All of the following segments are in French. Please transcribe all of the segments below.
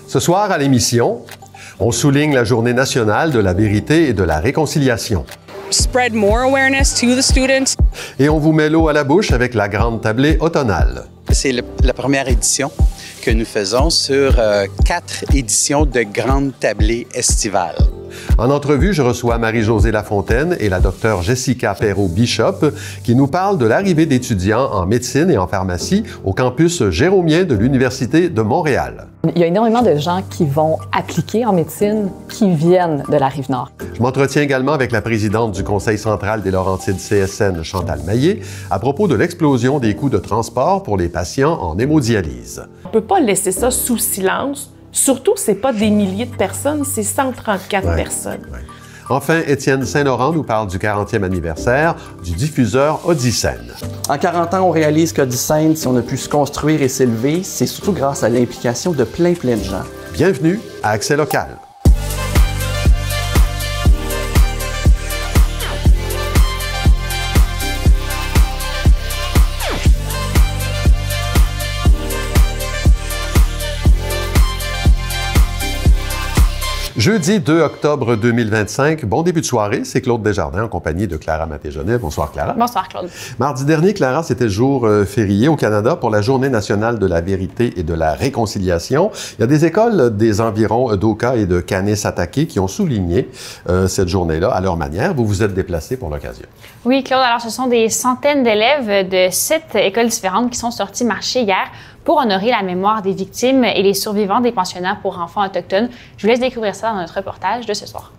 Ce soir à l'émission, on souligne la Journée nationale de la vérité et de la réconciliation. Spread more awareness to the students. Et on vous met l'eau à la bouche avec la grande tablée automnale. C'est la première édition que nous faisons sur 4 éditions de grandes tablées estivales. En entrevue, je reçois Marie-Josée Lafontaine et la docteure Jessica Perrault-Bishop qui nous parlent de l'arrivée d'étudiants en médecine et en pharmacie au campus Jérômien de l'Université de Montréal. Il y a énormément de gens qui vont appliquer en médecine qui viennent de la Rive-Nord. Je m'entretiens également avec la présidente du Conseil central des Laurentides CSN, Chantal Maillet, à propos de l'explosion des coûts de transport pour les patients en hémodialyse. On ne peut pas laisser ça sous silence. Surtout, ce n'est pas des milliers de personnes, c'est 134 personnes. Ouais. Enfin, Étienne Saint-Laurent nous parle du 40e anniversaire du diffuseur Odyssène. En 40 ans, on réalise qu'Odyssène, si on a pu se construire et s'élever, c'est surtout grâce à l'implication de plein de gens. Bienvenue à Accès local. Jeudi 2 octobre 2025, bon début de soirée, c'est Claude Desjardins en compagnie de Clara Maté-Genet. Bonsoir Clara. Bonsoir Claude. Mardi dernier, Clara, c'était le jour férié au Canada pour la Journée nationale de la vérité et de la réconciliation. Il y a des écoles des environs d'Oka et de Kanesatake qui ont souligné cette journée-là à leur manière. Vous vous êtes déplacés pour l'occasion. Oui Claude, alors ce sont des centaines d'élèves de 7 écoles différentes qui sont sortis marcher hier pour honorer la mémoire des victimes et les survivants des pensionnats pour enfants autochtones. Je vous laisse découvrir ça dans notre reportage de ce soir.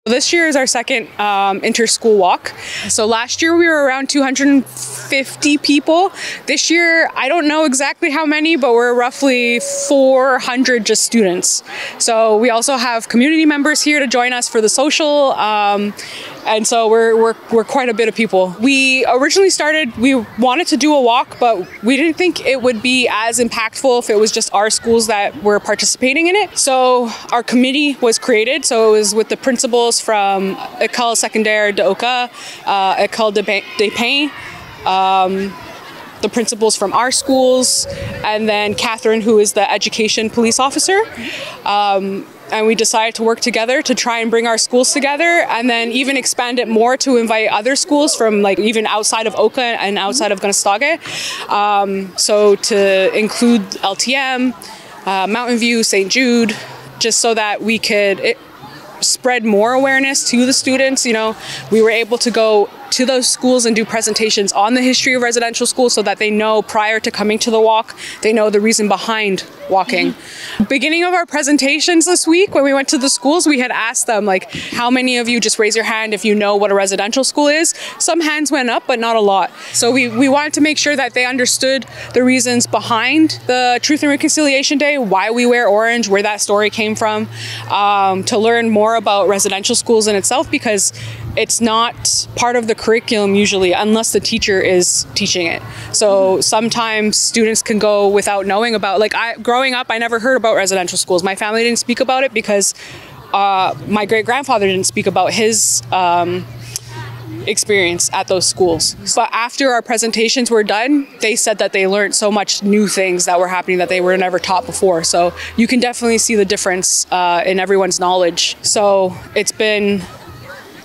This year is our second inter-school walk. So last year we were around 250 people. This year, I don't know exactly how many, but we're roughly 400 just students. So we also have community members here to join us for the social. And so we're quite a bit of people. We originally we wanted to do a walk, but we didn't think it would be as impactful if it was just our schools that were participating in it. So our committee was created. So it was with the principals from École Secondaire de Oka, École des Pins, the principals from our schools, and then Catherine, who is the education police officer. And we decided to work together to try and bring our schools together and then even expand it more to invite other schools from like even outside of Oka and outside of Conestoga. So to include LTM, Mountain View, St. Jude, just so that we could spread more awareness to the students. You know, we were able to go to those schools and do presentations on the history of residential schools so that they know prior to coming to the walk, they know the reason behind walking. Beginning of our presentations this week, when we went to the schools, we had asked them, like, how many of you just raise your hand if you know what a residential school is? Some hands went up, but not a lot. So we wanted to make sure that they understood the reasons behind the Truth and Reconciliation Day, why we wear orange, where that story came from, to learn more about residential schools in itself, because it's not part of the curriculum usually unless the teacher is teaching it. So sometimes students can go without knowing about, like growing up, I never heard about residential schools. My family didn't speak about it because my great-grandfather didn't speak about his experience at those schools. But after our presentations were done, they said that they learned so much new things that were happening that they were never taught before. So you can definitely see the difference in everyone's knowledge. So it's been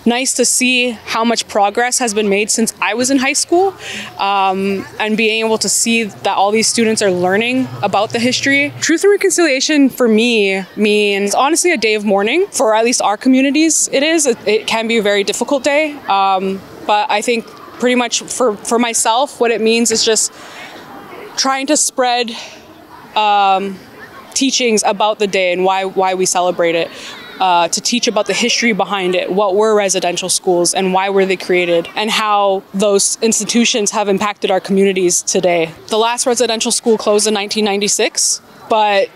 nice to see how much progress has been made since I was in high school, and being able to see that all these students are learning about the history. Truth and Reconciliation for me means honestly a day of mourning. For at least our communities, it can be a very difficult day, but I think pretty much for myself, what it means is just trying to spread teachings about the day and why we celebrate it. To teach about the history behind it, what were residential schools and why were they created, and how those institutions have impacted our communities today. The last residential school closed in 1996, but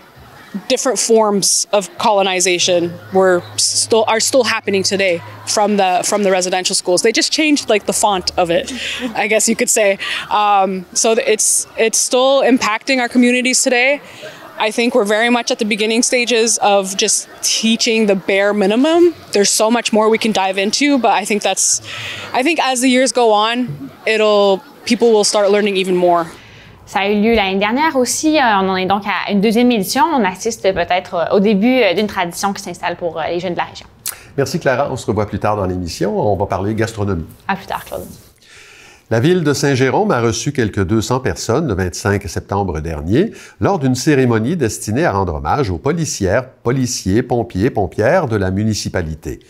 different forms of colonization are still happening today from the residential schools. They just changed like the font of it, I guess you could say. So it's still impacting our communities today. I think we're very much at the beginning stages of just teaching the bare minimum. There's so much more we can dive into, but I think as the years go on, people will start learning even more. Ça a eu lieu l'année dernière aussi. On en est donc à une deuxième édition. On assiste peut-être au début d'une tradition qui s'installe pour les jeunes de la région. Merci Clara. On se revoit plus tard dans l'émission. On va parler gastronomie. À plus tard, Claude. La ville de Saint-Jérôme a reçu quelques 200 personnes le 25 septembre dernier lors d'une cérémonie destinée à rendre hommage aux policières, policiers, pompiers, pompières de la municipalité.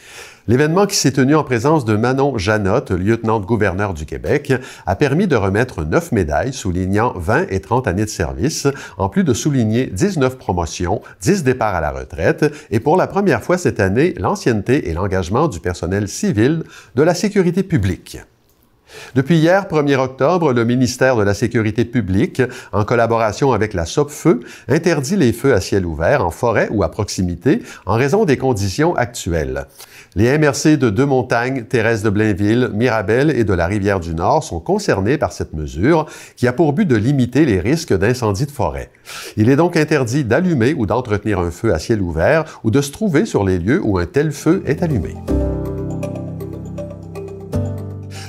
L'événement qui s'est tenu en présence de Manon Janotte, lieutenant-gouverneur du Québec, a permis de remettre 9 médailles soulignant 20 et 30 années de service, en plus de souligner 19 promotions, 10 départs à la retraite et pour la première fois cette année, l'ancienneté et l'engagement du personnel civil de la sécurité publique. Depuis hier, 1er octobre, le ministère de la Sécurité publique, en collaboration avec la Sopfeu, interdit les feux à ciel ouvert en forêt ou à proximité en raison des conditions actuelles. Les MRC de Deux-Montagnes, Thérèse de Blainville, Mirabel et de la Rivière-du-Nord sont concernés par cette mesure qui a pour but de limiter les risques d'incendie de forêt. Il est donc interdit d'allumer ou d'entretenir un feu à ciel ouvert ou de se trouver sur les lieux où un tel feu est allumé.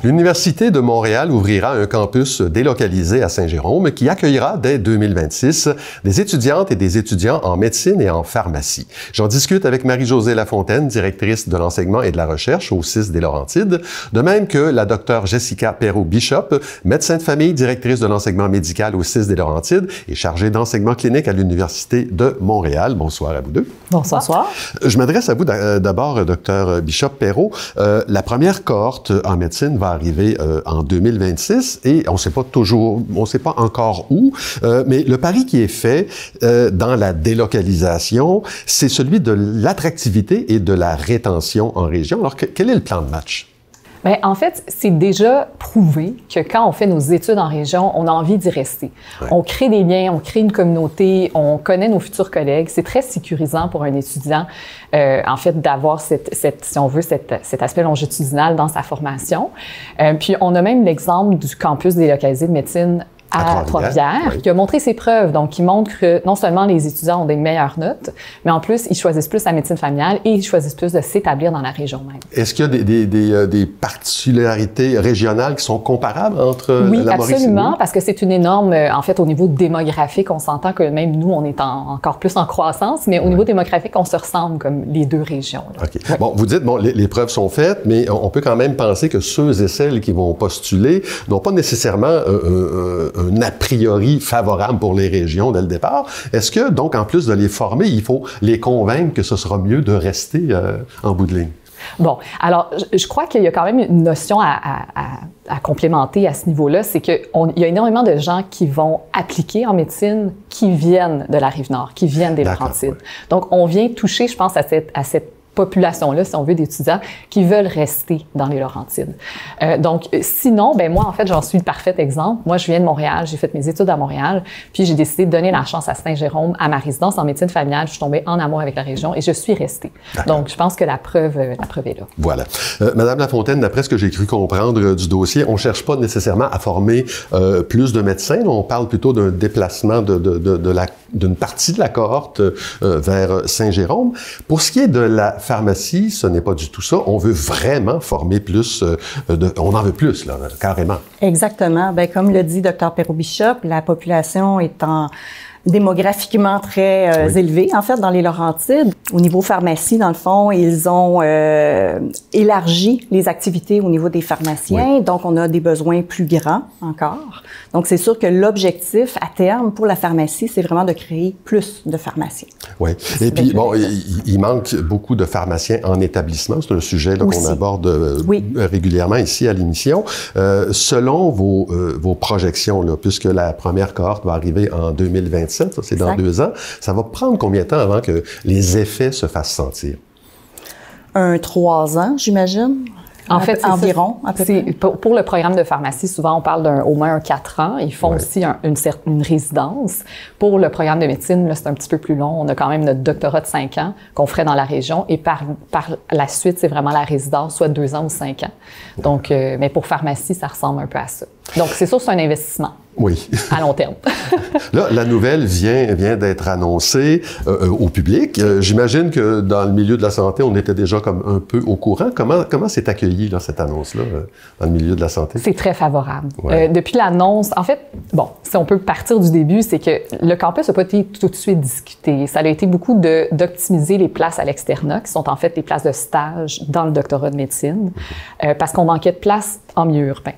L'Université de Montréal ouvrira un campus délocalisé à Saint-Jérôme qui accueillera dès 2026 des étudiantes et des étudiants en médecine et en pharmacie. J'en discute avec Marie-Josée Lafontaine, directrice de l'enseignement et de la recherche au CIS des Laurentides, de même que la Dr Jessica Perrault-Bishop, médecin de famille, directrice de l'enseignement médical au CIS des Laurentides et chargée d'enseignement clinique à l'Université de Montréal. Bonsoir à vous deux. Bonsoir. Je m'adresse à vous d'abord, Dr Bishop-Perrault. La première cohorte en médecine va arriver en 2026 et on ne sait pas encore où, mais le pari qui est fait dans la délocalisation, c'est celui de l'attractivité et de la rétention en région. Alors, quel est le plan de match? Bien, en fait, c'est déjà prouvé que quand on fait nos études en région, on a envie d'y rester. Ouais. On crée des liens, on crée une communauté, on connaît nos futurs collègues. C'est très sécurisant pour un étudiant, en fait, d'avoir si on veut, cet aspect longitudinal dans sa formation. Puis, on a même l'exemple du campus délocalisé de médecine à Trois-Rivières, oui, qui a montré ses preuves. Donc, qui montre que non seulement les étudiants ont des meilleures notes, mais en plus, ils choisissent plus la médecine familiale et ils choisissent plus de s'établir dans la région même. Est-ce qu'il y a des particularités régionales qui sont comparables entre la Mauricie? Oui, absolument, parce que c'est une énorme... En fait, au niveau démographique, on s'entend que même nous, on est encore plus en croissance, mais au niveau démographique, on se ressemble comme les deux régions. Là. OK. Ouais. Bon, vous dites, les preuves sont faites, mais on peut quand même penser que ceux et celles qui vont postuler n'ont pas nécessairement un a priori favorable pour les régions dès le départ. Est-ce que, donc, en plus de les former, il faut les convaincre que ce sera mieux de rester en bout de ligne? Bon, alors, je crois qu'il y a quand même une notion à complémenter à ce niveau-là, c'est qu'il y a énormément de gens qui vont appliquer en médecine qui viennent de la Rive-Nord, qui viennent des Laurentides. Ouais. Donc, on vient toucher, je pense, à cette population-là, si on veut, d'étudiants qui veulent rester dans les Laurentides. Donc, sinon, ben moi, en fait, j'en suis le parfait exemple. Moi, je viens de Montréal, j'ai fait mes études à Montréal, puis j'ai décidé de donner la chance à Saint-Jérôme, à ma résidence en médecine familiale. Je suis tombée en amour avec la région et je suis restée. Donc, je pense que la preuve est là. Voilà. Madame Lafontaine, d'après ce que j'ai cru comprendre du dossier, on ne cherche pas nécessairement à former plus de médecins. On parle plutôt d'un déplacement d'une partie de la cohorte vers Saint-Jérôme. Pour ce qui est de la pharmacie, ce n'est pas du tout ça. On veut vraiment former plus, on en veut plus, là, carrément. Exactement. Bien, comme le dit Dr Perrault-Bishop, la population est démographiquement très élevée, en fait, dans les Laurentides. Au niveau pharmacie, dans le fond, ils ont élargi les activités au niveau des pharmaciens. Oui. Donc, on a des besoins plus grands encore. Donc, c'est sûr que l'objectif, à terme, pour la pharmacie, c'est vraiment de créer plus de pharmaciens. Oui. Et puis, bon, il manque beaucoup de pharmaciens en établissement. C'est un sujet qu'on aborde régulièrement ici à l'émission. Selon vos projections, là, puisque la première cohorte va arriver en 2027, ça, c'est dans 2 ans, ça va prendre combien de temps avant que les effets se fassent sentir? 3 ans, j'imagine. En fait, environ. Pour le programme de pharmacie, souvent, on parle au moins 4 ans. Ils font aussi une résidence. Pour le programme de médecine, là, c'est un petit peu plus long. On a quand même notre doctorat de 5 ans qu'on ferait dans la région. Et par la suite, c'est vraiment la résidence, soit 2 ans ou 5 ans. Donc, mais pour pharmacie, ça ressemble un peu à ça. Donc, c'est sûr, c'est un investissement. Oui. À long terme. Là, la nouvelle vient d'être annoncée au public. J'imagine que dans le milieu de la santé, on était déjà comme un peu au courant. Comment s'est accueillie là, cette annonce-là dans le milieu de la santé? C'est très favorable. Ouais. Depuis l'annonce, en fait, bon, si on peut partir du début, c'est que le campus n'a pas été tout de suite discuté. Ça a été beaucoup d'optimiser les places à l'externat, qui sont en fait les places de stage dans le doctorat de médecine, parce qu'on manquait de place en milieu urbain.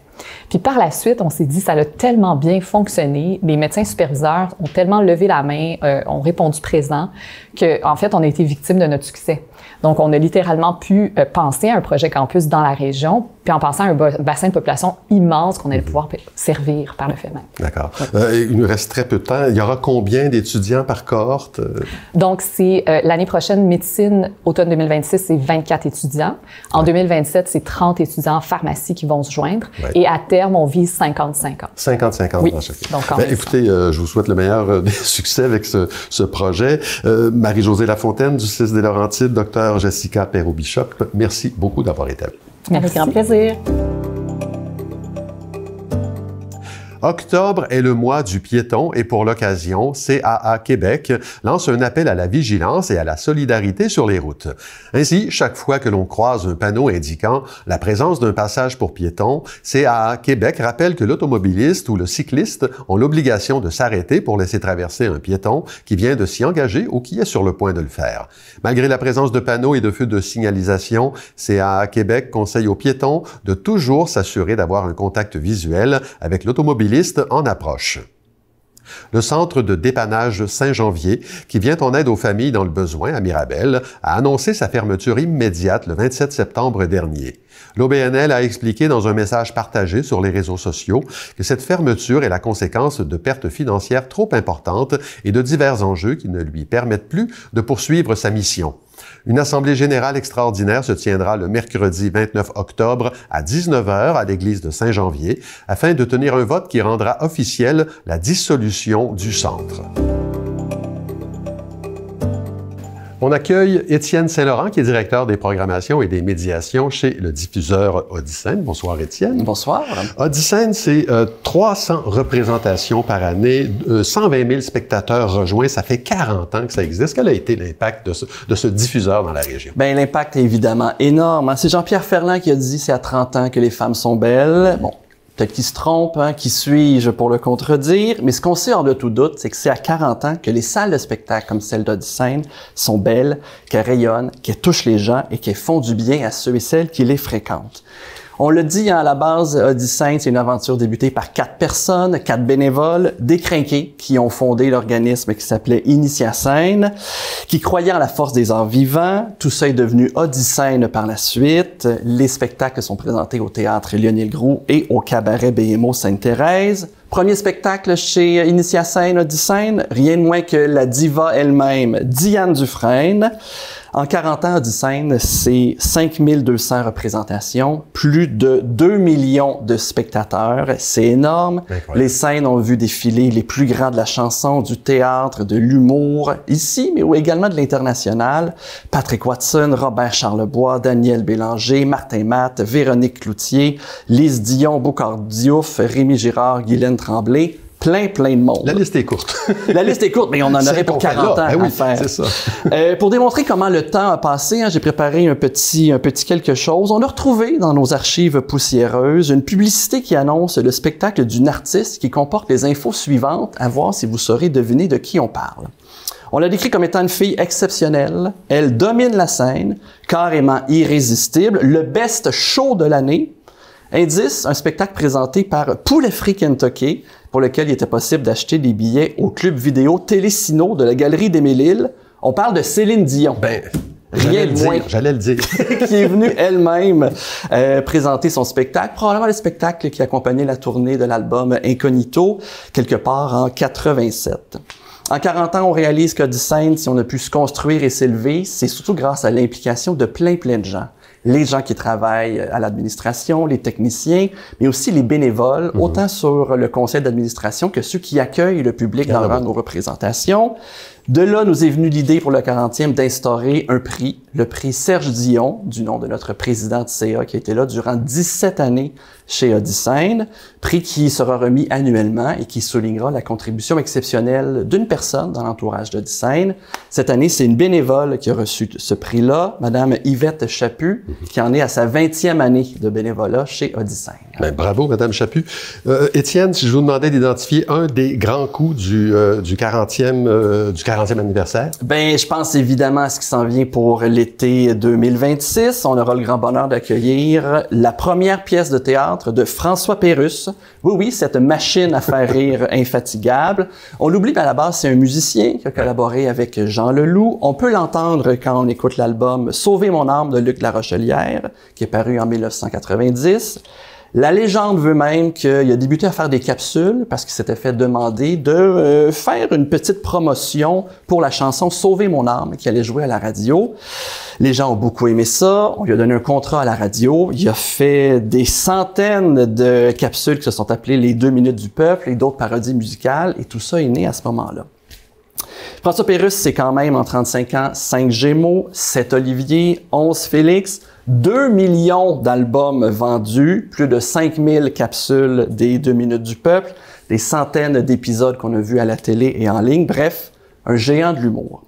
Puis par la suite, on s'est dit, ça a tellement bien fonctionné, les médecins superviseurs ont tellement levé la main, ont répondu présent, qu'en fait, on a été victime de notre succès. Donc, on a littéralement pu penser à un projet campus dans la région, puis en pensant à un bassin de population immense qu'on allait pouvoir servir par le fait même. D'accord. Il nous reste très peu de temps. Il y aura combien d'étudiants par cohorte? Donc, c'est l'année prochaine, médecine, automne 2026, c'est 24 étudiants. En 2027, c'est 30 étudiants en pharmacie qui vont se joindre. Ouais. Et à terme, on vise 50-50. 50-50 oui. dans chacun. Donc, écoutez, je vous souhaite le meilleur des succès avec ce projet. Marie-Josée Lafontaine du CIS des Laurentides, Dr Jessica Perrault-Bishop, merci beaucoup d'avoir été avec nous. Avec grand plaisir. Octobre est le mois du piéton et pour l'occasion, CAA Québec lance un appel à la vigilance et à la solidarité sur les routes. Ainsi, chaque fois que l'on croise un panneau indiquant la présence d'un passage pour piétons, CAA Québec rappelle que l'automobiliste ou le cycliste ont l'obligation de s'arrêter pour laisser traverser un piéton qui vient de s'y engager ou qui est sur le point de le faire. Malgré la présence de panneaux et de feux de signalisation, CAA Québec conseille aux piétons de toujours s'assurer d'avoir un contact visuel avec l'automobiliste en approche. Le centre de dépannage Saint-Janvier, qui vient en aide aux familles dans le besoin à Mirabel, a annoncé sa fermeture immédiate le 27 septembre dernier. L'OBNL a expliqué dans un message partagé sur les réseaux sociaux que cette fermeture est la conséquence de pertes financières trop importantes et de divers enjeux qui ne lui permettent plus de poursuivre sa mission. Une assemblée générale extraordinaire se tiendra le mercredi 29 octobre à 19h à l'église de Saint-Janvier afin de tenir un vote qui rendra officielle la dissolution du centre. On accueille Étienne Saint-Laurent, qui est directeur des programmations et des médiations chez le diffuseur Odyssène. Bonsoir, Étienne. Bonsoir. Odyssène, c'est 300 représentations par année, 120 000 spectateurs rejoints. Ça fait 40 ans que ça existe. Quel a été l'impact de ce diffuseur dans la région? Bien, l'impact est évidemment énorme. C'est Jean-Pierre Ferland qui a dit c'est à 30 ans que les femmes sont belles. Bon. Peut-être qu'il se trompe, hein, qui suis-je pour le contredire, mais ce qu'on sait hors de tout doute, c'est que c'est à 40 ans que les salles de spectacle comme celle d'Odyssène sont belles, qu'elles rayonnent, qu'elles touchent les gens et qu'elles font du bien à ceux et celles qui les fréquentent. On le dit, hein, à la base, Odyssène, c'est une aventure débutée par 4 personnes, 4 bénévoles, décrinqués, qui ont fondé l'organisme qui s'appelait Initiascène, qui croyaient en la force des arts vivants. Tout ça est devenu Odyssène par la suite. Les spectacles sont présentés au théâtre Lionel Groulx et au cabaret BMO Sainte-Thérèse. Premier spectacle chez Initiascène, Odyssène, rien de moins que la diva elle-même, Diane Dufresne. En 40 ans, Odyssène, c'est 5200 représentations, plus de 2 millions de spectateurs. C'est énorme. Incroyable. Les scènes ont vu défiler les plus grands de la chanson, du théâtre, de l'humour, ici, mais également de l'international. Patrick Watson, Robert Charlebois, Daniel Bélanger, Martin Matt, Véronique Cloutier, Lise Dion, Boucard Diouf, Rémi Girard, Guylaine Tremblay. Plein de monde. La liste est courte. La liste est courte, mais on en aurait pour 40 ans à faire. C'est ça. Pour démontrer comment le temps a passé, hein, j'ai préparé un petit quelque chose. On a retrouvé dans nos archives poussiéreuses une publicité qui annonce le spectacle d'une artiste qui comporte les infos suivantes, à voir si vous saurez deviner de qui on parle. On l'a décrit comme étant une fille exceptionnelle. Elle domine la scène, carrément irrésistible, le best show de l'année. Indice, un spectacle présenté par Poulet Frit Kentucky, pour lequel il était possible d'acheter des billets au club vidéo Télécino de la Galerie d'Émile-Île. On parle de Céline Dion. Rien de moins. J'allais le dire. Qui est venue elle-même présenter son spectacle, probablement le spectacle qui accompagnait la tournée de l'album Incognito, quelque part en 87. En 40 ans, on réalise qu'Odyssène, si on a pu se construire et s'élever, c'est surtout grâce à l'implication de plein de gens. Les gens qui travaillent à l'administration, les techniciens, mais aussi les bénévoles, autant sur le conseil d'administration que ceux qui accueillent le public dans nos représentations. De là, nous est venue l'idée pour le 40e d'instaurer un prix, le prix Serge Dion, du nom de notre président de CA qui a été là durant 17 années chez Odyssène, prix qui sera remis annuellement et qui soulignera la contribution exceptionnelle d'une personne dans l'entourage d'Odyssène. Cette année, c'est une bénévole qui a reçu ce prix-là, Madame Yvette Chaput, qui en est à sa 20e année de bénévolat chez Odyssène. Ben, bravo, Madame Chaput. Étienne, si je vous demandais d'identifier un des grands coups du 40e anniversaire? Ben, je pense évidemment à ce qui s'en vient pour l'été 2026. On aura le grand bonheur d'accueillir la première pièce de théâtre de François Pérusse. Oui, cette machine à faire rire infatigable. On l'oublie, mais à la base, c'est un musicien qui a collaboré avec Jean Leloup. On peut l'entendre quand on écoute l'album « Sauver mon âme » de Luc Larochelière, qui est paru en 1990. La légende veut même qu'il a débuté à faire des capsules parce qu'il s'était fait demander de faire une petite promotion pour la chanson « Sauver mon âme » qui allait jouer à la radio. Les gens ont beaucoup aimé ça. On lui a donné un contrat à la radio. Il a fait des centaines de capsules qui se sont appelées « Les 2 minutes du peuple » et d'autres parodies musicales. Et tout ça est né à ce moment-là. François Pérusse, c'est quand même en 35 ans 5 Gémeaux, 7 Olivier, 11 Félix, 2 millions d'albums vendus, plus de 5000 capsules des 2 minutes du peuple, des centaines d'épisodes qu'on a vus à la télé et en ligne. Bref, un géant de l'humour.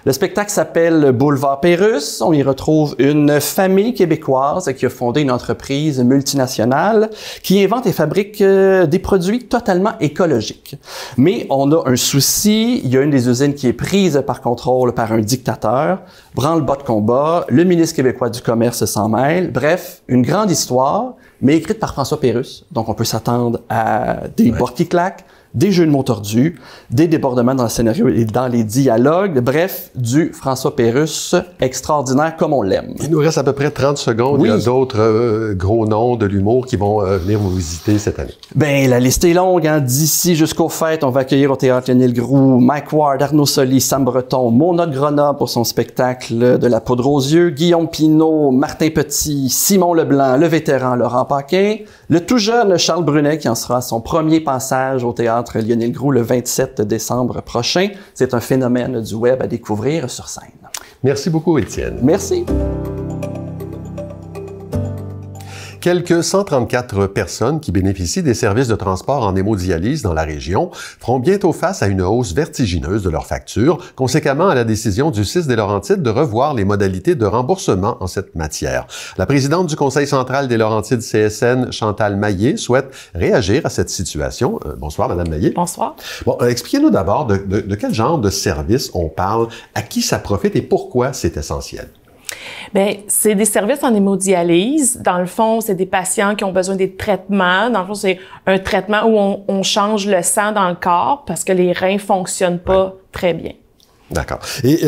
Le spectacle s'appelle Boulevard Pérusse. On y retrouve une famille québécoise qui a fondé une entreprise multinationale qui invente et fabrique des produits totalement écologiques. Mais on a un souci. Il y a une des usines qui est prise par contrôle par un dictateur. Branle-bas de combat. Le ministre québécois du Commerce s'en mêle. Bref, une grande histoire, mais écrite par François Pérusse. Donc, on peut s'attendre à des bords qui claquent, des jeux de mots tordus, des débordements dans le scénario et dans les dialogues. Bref, du François Pérusse extraordinaire comme on l'aime. Il nous reste à peu près 30 secondes. Oui. Il y a d'autres gros noms de l'humour qui vont venir vous visiter cette année. Ben, la liste est longue. Hein? D'ici jusqu'aux fêtes, on va accueillir au Théâtre Lionel Groulx Mike Ward, Arnaud Soli, Sam Breton, Mona de Grenoble pour son spectacle de La poudre aux yeux, Guillaume Pinault, Martin Petit, Simon Leblanc, le vétéran Laurent Paquin, le tout jeune Charles Brunet qui en sera à son premier passage au Théâtre Lionel Groulx le 27 décembre prochain. C'est un phénomène du web à découvrir sur scène. Merci beaucoup, Étienne. Merci. Quelques 134 personnes qui bénéficient des services de transport en hémodialyse dans la région feront bientôt face à une hausse vertigineuse de leurs factures, conséquemment à la décision du CIS des Laurentides de revoir les modalités de remboursement en cette matière. La présidente du Conseil central des Laurentides CSN, Chantal Maillet, souhaite réagir à cette situation. Bonsoir, Madame Maillet. Bonsoir. Bon, expliquez-nous d'abord de quel genre de service on parle, à qui ça profite et pourquoi c'est essentiel. Bien, c'est des services en hémodialyse. Dans le fond, c'est des patients qui ont besoin des traitements. Dans le fond, c'est un traitement où on change le sang dans le corps parce que les reins fonctionnent pas très bien. D'accord. Et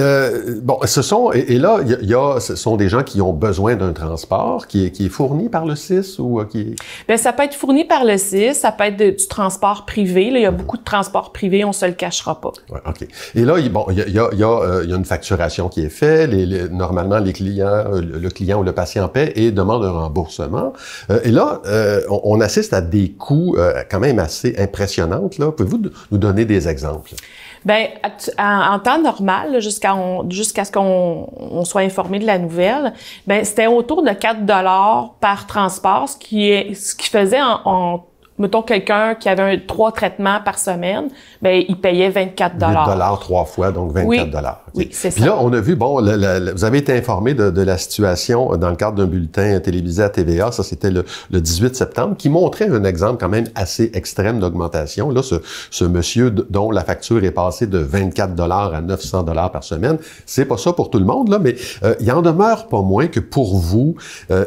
bon, ce sont ce sont des gens qui ont besoin d'un transport qui est fourni par le CIS ou qui. Bien, ça peut être fourni par le CIS, ça peut être du transport privé. Là, il y a beaucoup de transports privés, on se le cachera pas. Ouais, ok. Et là, il y a une facturation qui est faite. Normalement, le client ou le patient paie et demande un remboursement. Et là, on assiste à des coûts quand même assez impressionnants. Là, pouvez-vous nous donner des exemples? Bien, en temps normal, jusqu'à ce qu'on soit informé de la nouvelle, bien, c'était autour de 4 $ par transport, ce qui faisait mettons, quelqu'un qui avait 3 traitements par semaine, bien, il payait 24 $. 8 $ 3 fois, donc 24 $. Oui, okay. Oui, c'est ça. Puis là, on a vu, bon, vous avez été informé de la situation dans le cadre d'un bulletin télévisé à TVA, ça c'était le 18 septembre, qui montrait un exemple quand même assez extrême d'augmentation. Là, ce monsieur dont la facture est passée de 24 $ à 900 $ par semaine, c'est pas ça pour tout le monde, là, mais il en demeure pas moins que pour vous,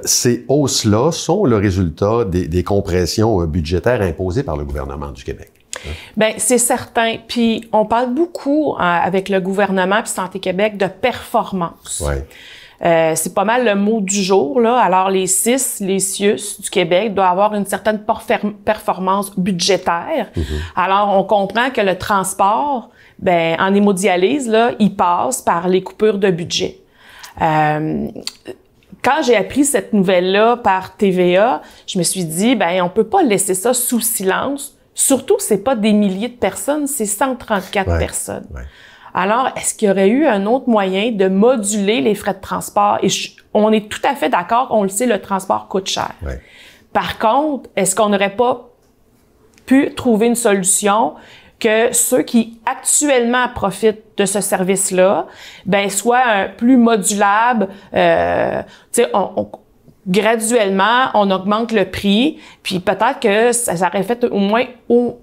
ces hausses-là sont le résultat des compressions budgétaires imposées par le gouvernement du Québec. Bien, c'est certain. Puis, on parle beaucoup avec le gouvernement puis Santé Québec de performance. Ouais. C'est pas mal le mot du jour, là. Alors, les CIS du Québec doivent avoir une certaine performance budgétaire. Mm-hmm. Alors, on comprend que le transport, ben, en hémodialyse, là, il passe par les coupures de budget. Quand j'ai appris cette nouvelle-là par TVA, je me suis dit, ben, on peut pas laisser ça sous silence. Surtout, c'est pas des milliers de personnes, c'est 134 personnes. Ouais. Alors, est-ce qu'il y aurait eu un autre moyen de moduler les frais de transport? Et on est tout à fait d'accord, on le sait, le transport coûte cher. Ouais. Par contre, est-ce qu'on n'aurait pas pu trouver une solution que ceux qui actuellement profitent de ce service-là, ben soient plus modulables, tu sais, graduellement, on augmente le prix, puis peut-être que ça aurait fait au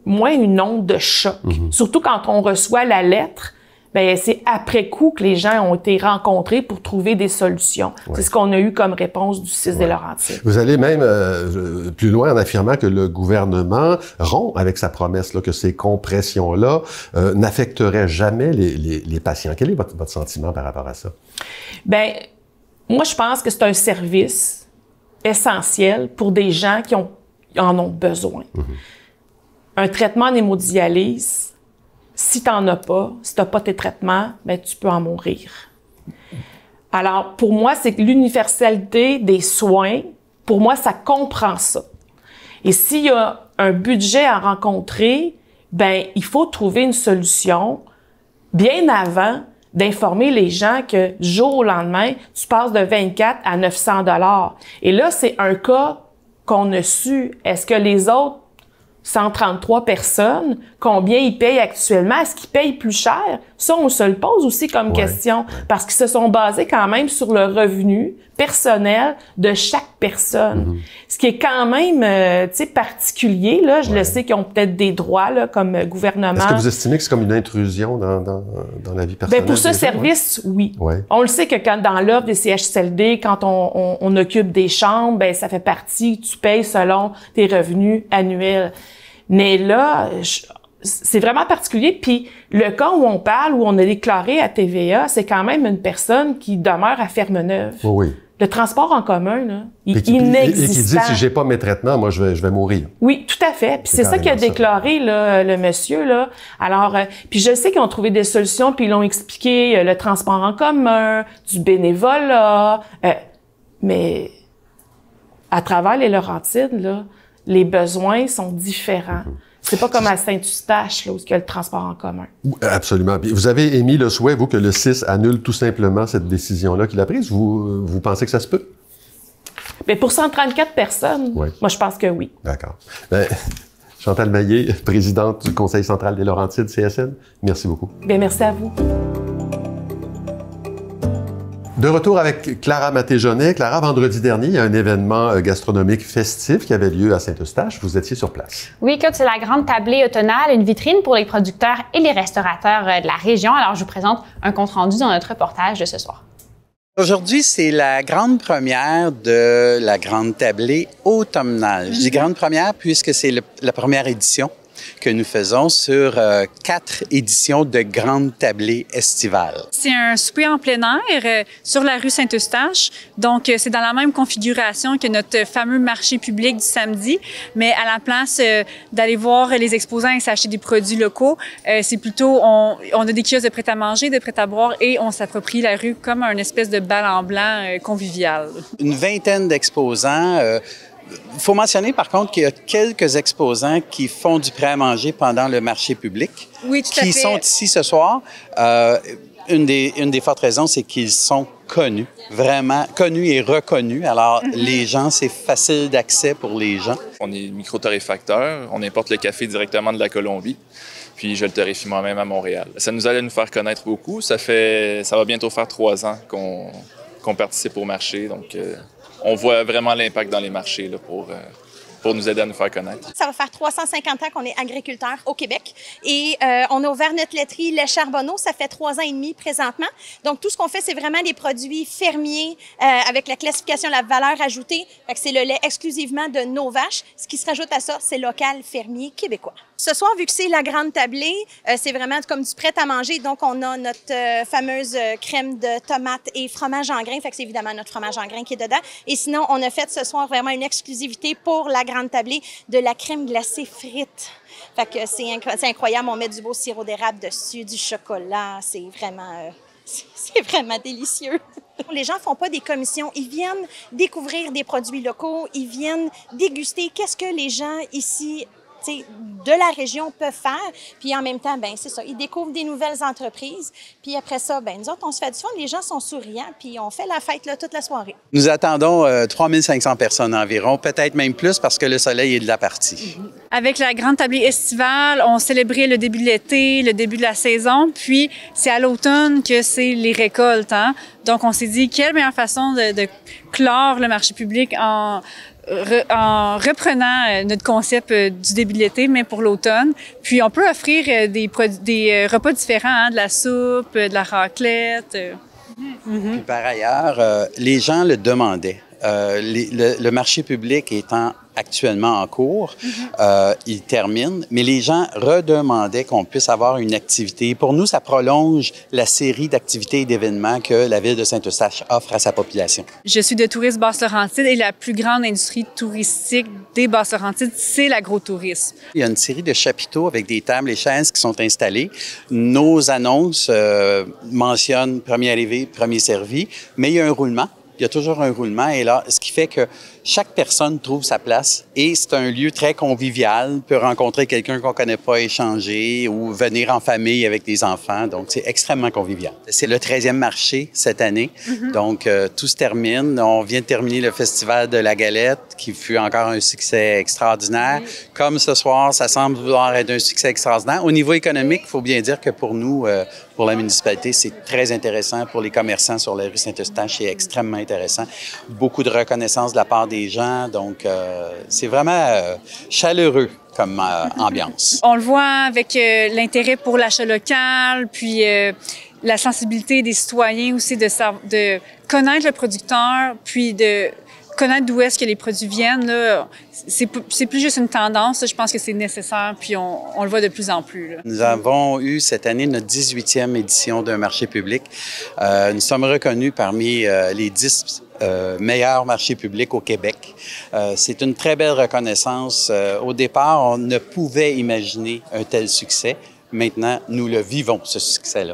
moins une onde de choc. Surtout quand on reçoit la lettre, ben c'est après coup que les gens ont été rencontrés pour trouver des solutions. Ouais. C'est ce qu'on a eu comme réponse du 6 des Laurentides. Vous allez même plus loin en affirmant que le gouvernement rompt avec sa promesse là, que ces compressions-là n'affecteraient jamais les patients. Quel est votre sentiment par rapport à ça? Ben, moi, je pense que c'est un service essentiel pour des gens qui en ont besoin. Un traitement en hémodialyse, si t'en as pas, si t'as pas tes traitements, ben tu peux en mourir. Alors, pour moi, c'est que l'universalité des soins, pour moi, ça comprend ça. Et s'il y a un budget à rencontrer, ben il faut trouver une solution bien avant d'informer les gens que du jour au lendemain, tu passes de 24 à 900 $. Et là, c'est un cas qu'on a su. Est-ce que les autres 133 personnes, combien ils payent actuellement? Est-ce qu'ils payent plus cher? Ça, on se le pose aussi comme question, parce qu'ils se sont basés quand même sur le revenu personnel de chaque personne. Ce qui est quand même, tu sais, particulier, là. Je le sais qu'ils ont peut-être des droits, là, comme gouvernement. Est-ce que vous estimez que c'est comme une intrusion dans la vie personnelle? Ben, pour ce service, oui. On le sait que quand dans l'offre des CHSLD, quand on occupe des chambres, ben, ça fait partie, tu payes selon tes revenus annuels. Mais là, c'est vraiment particulier. Puis le cas où on parle, où on a déclaré à TVA, c'est quand même une personne qui demeure à Fermeneuve. Oui. Le transport en commun, là, il est Et inexistant. qui dit, si j'ai pas mes traitements, moi, je vais mourir. Oui, tout à fait. Puis c'est ça qu'a déclaré là, le monsieur, là. Alors, puis je sais qu'ils ont trouvé des solutions, puis ils l'ont expliqué, le transport en commun, du bénévolat, mais à travers les Laurentides, là, les besoins sont différents. C'est pas comme à Saint-Eustache, là, où il y a le transport en commun. Absolument. Puis vous avez émis le souhait, vous, que le 6 annule tout simplement cette décision-là qu'il a prise. Vous pensez que ça se peut? Bien, pour 134 personnes, moi, je pense que oui. D'accord. Ben, Chantal Maillet, présidente du Conseil central des Laurentides, CSN, merci beaucoup. Bien, merci à vous. De retour avec Clara Maté-Jonet. Clara, vendredi dernier, il y a un événement gastronomique festif qui avait lieu à Saint-Eustache. Vous étiez sur place. Oui, écoute, c'est la grande tablée automnale, une vitrine pour les producteurs et les restaurateurs de la région. Alors, je vous présente un compte-rendu dans notre reportage de ce soir. Aujourd'hui, c'est la grande première de la grande tablée automnale. Je dis grande première puisque c'est la première édition que nous faisons sur 4 éditions de grandes tablées estivales. C'est un souper en plein air sur la rue Saint-Eustache. Donc, c'est dans la même configuration que notre fameux marché public du samedi, mais à la place d'aller voir les exposants et s'acheter des produits locaux, c'est plutôt, on a des kiosques de prêt-à-manger, de prêt-à-boire et on s'approprie la rue comme un espèce de bal en blanc convivial. Une vingtaine d'exposants. Il faut mentionner, par contre, qu'il y a quelques exposants qui font du prêt-à-manger pendant le marché public, oui, tout à fait. Qui sont ici ce soir. Une des fortes raisons, c'est qu'ils sont connus, vraiment connus et reconnus. Alors, les gens, c'est facile d'accès pour les gens. On est micro-torréfacteur, on importe le café directement de la Colombie, puis je le torréfie moi-même à Montréal. Ça nous allait nous faire connaître beaucoup. Ça va bientôt faire 3 ans qu'on participe au marché, donc... on voit vraiment l'impact dans les marchés là, pour nous aider à nous faire connaître. Ça va faire 350 ans qu'on est agriculteur au Québec et on a ouvert notre laiterie Les Charbonneaux, ça fait 3 ans et demi présentement. Donc, tout ce qu'on fait, c'est vraiment des produits fermiers avec la classification de la valeur ajoutée. Fait que c'est le lait exclusivement de nos vaches. Ce qui se rajoute à ça, c'est local, fermier, québécois. Ce soir, vu que c'est la grande tablée, c'est vraiment comme du prêt-à-manger. Donc, on a notre fameuse crème de tomates et fromage en grains. Fait que c'est évidemment notre fromage en grains qui est dedans. Et sinon, on a fait ce soir vraiment une exclusivité pour la grande tablée de la crème glacée frite. Fait que c'est incroyable. On met du beau sirop d'érable dessus, du chocolat. C'est vraiment délicieux. Les gens font pas des commissions. Ils viennent découvrir des produits locaux. Ils viennent déguster qu'est-ce que les gens ici de la région peuvent faire. Puis en même temps, ben c'est ça, ils découvrent des nouvelles entreprises. Puis après ça, ben nous autres, on se fait du fun, les gens sont souriants, puis on fait la fête là, toute la soirée. Nous attendons 3500 personnes environ, peut-être même plus parce que le soleil est de la partie. Avec la grande tablée estivale, on célébrait le début de l'été, le début de la saison, puis c'est à l'automne que c'est les récoltes. Hein? Donc on s'est dit, quelle meilleure façon de clore le marché public en reprenant notre concept du début de l'été, mais pour l'automne. Puis on peut offrir des repas différents, hein, de la soupe, de la raclette. Puis par ailleurs, les gens le demandaient. Le marché public étant actuellement en cours, il termine, mais les gens redemandaient qu'on puisse avoir une activité. Pour nous, ça prolonge la série d'activités et d'événements que la ville de Saint-Eustache offre à sa population. Je suis de Tourisme Basse-Laurentide et la plus grande industrie touristique des Basses-Laurentides, c'est l'agrotourisme. Il y a une série de chapiteaux avec des tables et chaises qui sont installées. Nos annonces mentionnent premier arrivé, premier servi, mais il y a un roulement. Il y a toujours un roulement et là, ce qui fait que chaque personne trouve sa place et c'est un lieu très convivial, peut rencontrer quelqu'un qu'on connaît pas, échanger ou venir en famille avec des enfants. Donc, c'est extrêmement convivial. C'est le 13e marché cette année. Donc, tout se termine. On vient de terminer le Festival de la Galette qui fut encore un succès extraordinaire. Comme ce soir, ça semble vouloir être un succès extraordinaire. Au niveau économique, il faut bien dire que pour nous, pour la municipalité, c'est très intéressant. Pour les commerçants sur la rue Saint-Eustache, c'est extrêmement intéressant. Beaucoup de reconnaissance de la part des gens. Donc, c'est vraiment chaleureux comme ambiance. On le voit avec l'intérêt pour l'achat local, puis la sensibilité des citoyens aussi de connaître le producteur, puis de connaître d'où est-ce que les produits viennent. Là, c'est plus juste une tendance. Là, je pense que c'est nécessaire, puis on le voit de plus en plus. Là. Nous avons eu cette année notre 18e édition d'un marché public. Nous sommes reconnus parmi les 10 meilleurs marchés publics au Québec. C'est une très belle reconnaissance. Au départ, on ne pouvait imaginer un tel succès. Maintenant, nous le vivons, ce succès-là.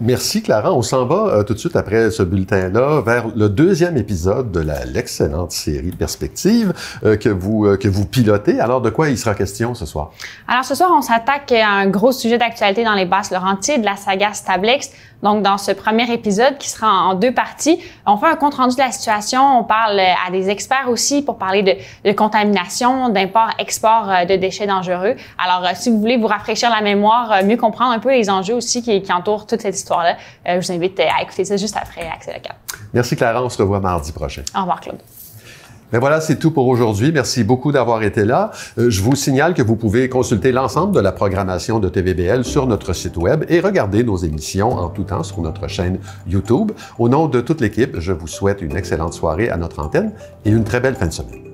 Merci, Clara. On s'en va tout de suite après ce bulletin-là vers le 2e épisode de l'excellente série Perspective que vous pilotez. Alors, de quoi il sera question ce soir? Alors, ce soir, on s'attaque à un gros sujet d'actualité dans les Basses-Laurentides, la saga Stablex. Donc, dans ce premier épisode qui sera en 2 parties, on fait un compte-rendu de la situation. On parle à des experts aussi pour parler de contamination, d'import-export de déchets dangereux. Alors, si vous voulez vous rafraîchir la mémoire, mieux comprendre un peu les enjeux aussi qui entourent toute cette histoire-là, je vous invite à écouter ça juste après Accès Local. Merci, Clara. On se revoit mardi prochain. Au revoir, Claude. Mais voilà, c'est tout pour aujourd'hui. Merci beaucoup d'avoir été là. Je vous signale que vous pouvez consulter l'ensemble de la programmation de TVBL sur notre site web et regarder nos émissions en tout temps sur notre chaîne YouTube. Au nom de toute l'équipe, je vous souhaite une excellente soirée à notre antenne et une très belle fin de semaine.